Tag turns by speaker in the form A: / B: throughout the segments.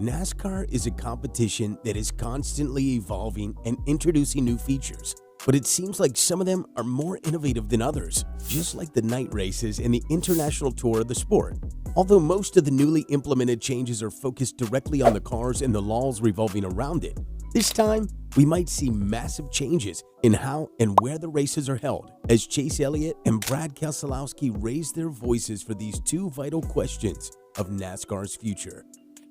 A: NASCAR is a competition that is constantly evolving and introducing new features, but it seems like some of them are more innovative than others, just like the night races and the international tour of the sport. Although most of the newly implemented changes are focused directly on the cars and the laws revolving around it, this time we might see massive changes in how and where the races are held, as Chase Elliott and Brad Keselowski raise their voices for these two vital questions of NASCAR's future.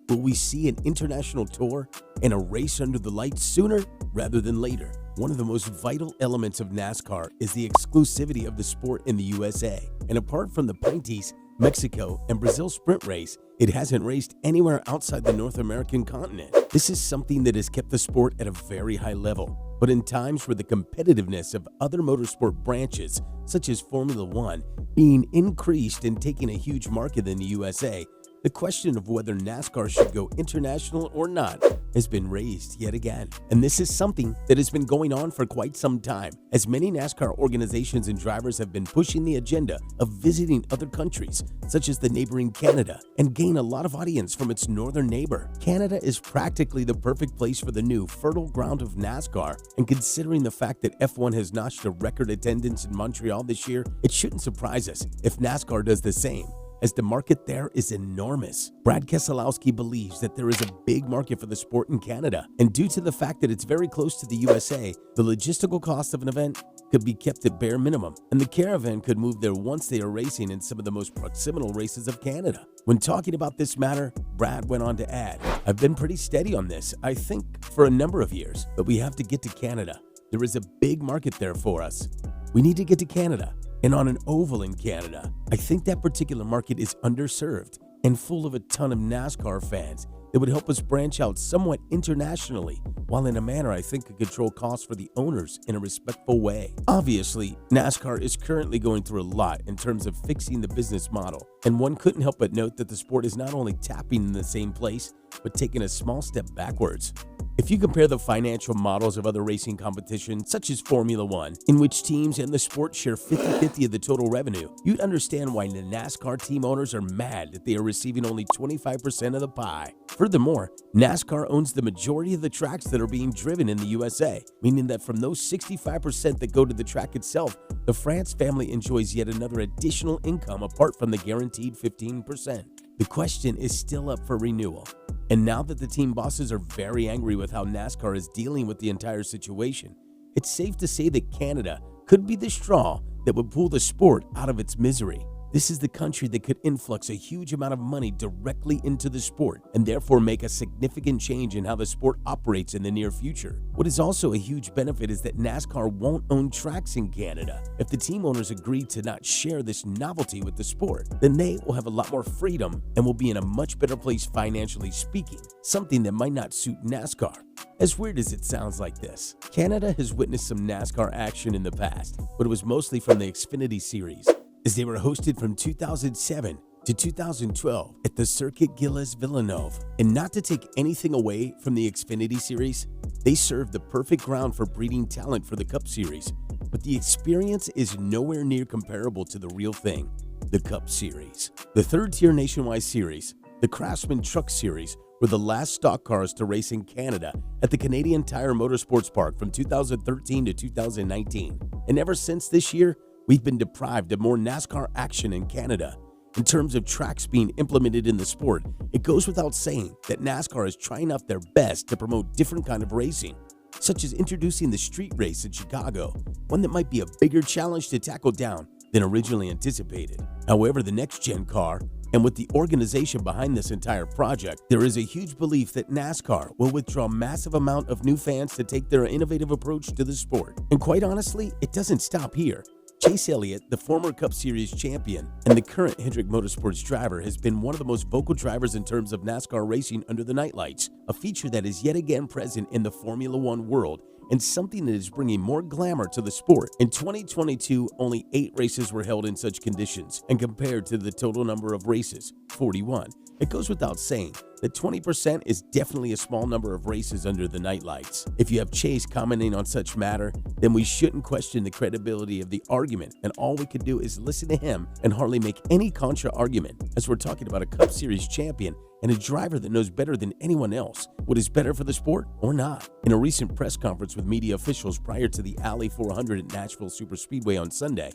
A: Will we see an international tour and a race under the lights sooner rather than later? One of the most vital elements of NASCAR is the exclusivity of the sport in the USA. And apart from the Pinty's, Mexico, and Brazil sprint race, it hasn't raced anywhere outside the North American continent. This is something that has kept the sport at a very high level. But in times where the competitiveness of other motorsport branches, such as Formula One, being increased and taking a huge market in the USA, the question of whether NASCAR should go international or not has been raised yet again. And this is something that has been going on for quite some time, as many NASCAR organizations and drivers have been pushing the agenda of visiting other countries, such as the neighboring Canada, and gain a lot of audience from its northern neighbor. Canada is practically the perfect place for the new fertile ground of NASCAR, and considering the fact that F1 has notched a record attendance in Montreal this year, it shouldn't surprise us if NASCAR does the same, as the market there is enormous. Brad Keselowski believes that there is a big market for the sport in Canada, and due to the fact that it's very close to the USA, the logistical cost of an event could be kept at bare minimum, and the caravan could move there once they are racing in some of the most proximal races of Canada. When talking about this matter, Brad went on to add, "I've been pretty steady on this, I think, for a number of years, but we have to get to Canada. There is a big market there for us. We need to get to Canada. And on an oval in Canada, I think that particular market is underserved and full of a ton of NASCAR fans that would help us branch out somewhat internationally, while in a manner I think could control costs for the owners in a respectful way." Obviously, NASCAR is currently going through a lot in terms of fixing the business model, and one couldn't help but note that the sport is not only tapping in the same place, but taking a small step backwards. If you compare the financial models of other racing competitions, such as Formula One, in which teams and the sport share 50-50 of the total revenue, you'd understand why the NASCAR team owners are mad that they are receiving only 25% of the pie. Furthermore, NASCAR owns the majority of the tracks that are being driven in the USA, meaning that from those 65% that go to the track itself, the France family enjoys yet another additional income apart from the guaranteed 15%. The question is still up for renewal. And now that the team bosses are very angry with how NASCAR is dealing with the entire situation, it's safe to say that Canada could be the straw that would pull the sport out of its misery. This is the country that could influx a huge amount of money directly into the sport and therefore make a significant change in how the sport operates in the near future. What is also a huge benefit is that NASCAR won't own tracks in Canada. If the team owners agree to not share this novelty with the sport, then they will have a lot more freedom and will be in a much better place financially speaking, something that might not suit NASCAR. As weird as it sounds like this, Canada has witnessed some NASCAR action in the past, but it was mostly from the Xfinity Series, as they were hosted from 2007 to 2012 at the Circuit Gilles Villeneuve. And not to take anything away from the Xfinity Series, they served the perfect ground for breeding talent for the Cup Series, but the experience is nowhere near comparable to the real thing, the Cup Series. The third-tier nationwide series, the Craftsman Truck Series, were the last stock cars to race in Canada at the Canadian Tire Motorsports Park from 2013 to 2019. And ever since this year, we've been deprived of more NASCAR action in Canada. In terms of tracks being implemented in the sport, it goes without saying that NASCAR is trying out their best to promote different kind of racing, such as introducing the street race in Chicago, one that might be a bigger challenge to tackle down than originally anticipated. However, the next-gen car, and with the organization behind this entire project, there is a huge belief that NASCAR will withdraw a massive amount of new fans to take their innovative approach to the sport. And quite honestly, it doesn't stop here. Chase Elliott, the former Cup Series champion and the current Hendrick Motorsports driver, has been one of the most vocal drivers in terms of NASCAR racing under the nightlights, a feature that is yet again present in the Formula One world and something that is bringing more glamour to the sport. In 2022, only 8 races were held in such conditions, and compared to the total number of races, 41, it goes without saying that 20% is definitely a small number of races under the nightlights. If you have Chase commenting on such matter, then we shouldn't question the credibility of the argument, and all we could do is listen to him and hardly make any contra argument, as we're talking about a Cup Series champion and a driver that knows better than anyone else what is better for the sport or not. In a recent press conference with media officials prior to the Alley 400 at Nashville Superspeedway on Sunday,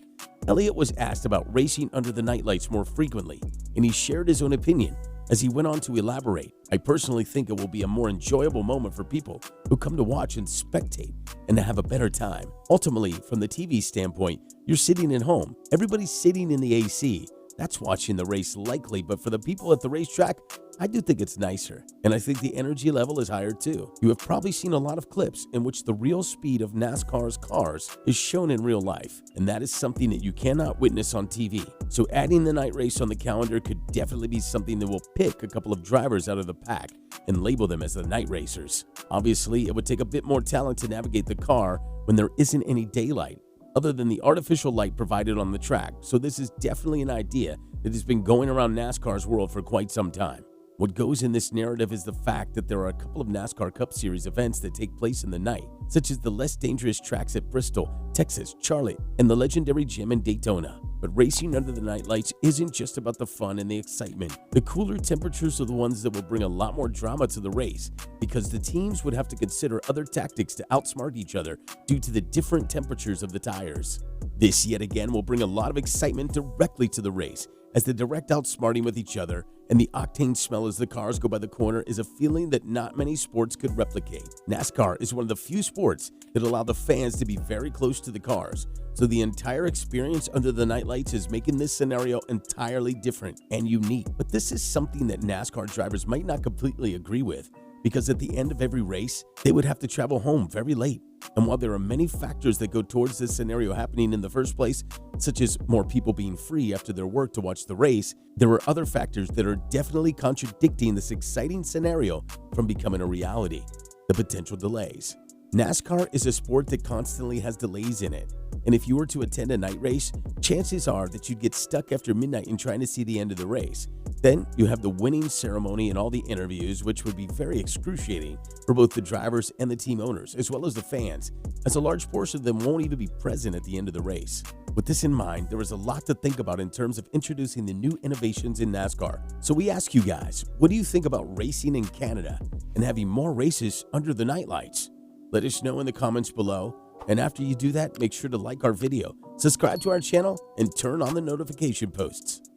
A: Elliott was asked about racing under the nightlights more frequently, and he shared his own opinion. As he went on to elaborate, I personally think it will be a more enjoyable moment for people who come to watch and spectate and to have a better time. Ultimately, from the TV standpoint, you're sitting at home. Everybody's sitting in the AC. That's watching the race likely, but for the people at the racetrack, I do think it's nicer, and I think the energy level is higher too. You have probably seen a lot of clips in which the real speed of NASCAR's cars is shown in real life, and that is something that you cannot witness on TV. So adding the night race on the calendar could definitely be something that will pick a couple of drivers out of the pack and label them as the night racers. Obviously, it would take a bit more talent to navigate the car when there isn't any daylight, other than the artificial light provided on the track, so this is definitely an idea that has been going around NASCAR's world for quite some time. What goes in this narrative is the fact that there are a couple of NASCAR Cup Series events that take place in the night, such as the less dangerous tracks at Bristol, Texas, Charlotte, and the legendary gym in Daytona. But racing under the nightlights isn't just about the fun and the excitement. The cooler temperatures are the ones that will bring a lot more drama to the race, because the teams would have to consider other tactics to outsmart each other due to the different temperatures of the tires. This yet again will bring a lot of excitement directly to the race, as the direct outsmarting with each other and the octane smell as the cars go by the corner is a feeling that not many sports could replicate. NASCAR is one of the few sports that allow the fans to be very close to the cars, so the entire experience under the nightlights is making this scenario entirely different and unique. But this is something that NASCAR drivers might not completely agree with, because at the end of every race, they would have to travel home very late. And while there are many factors that go towards this scenario happening in the first place, such as more people being free after their work to watch the race, there are other factors that are definitely contradicting this exciting scenario from becoming a reality: the potential delays. NASCAR is a sport that constantly has delays in it, and if you were to attend a night race, chances are that you'd get stuck after midnight in trying to see the end of the race. Then you have the winning ceremony and all the interviews, which would be very excruciating for both the drivers and the team owners, as well as the fans, as a large portion of them won't even be present at the end of the race. With this in mind, there is a lot to think about in terms of introducing the new innovations in NASCAR. So we ask you guys, what do you think about racing in Canada and having more races under the nightlights? Let us know in the comments below, and after you do that, make sure to like our video, subscribe to our channel, and turn on the notification posts.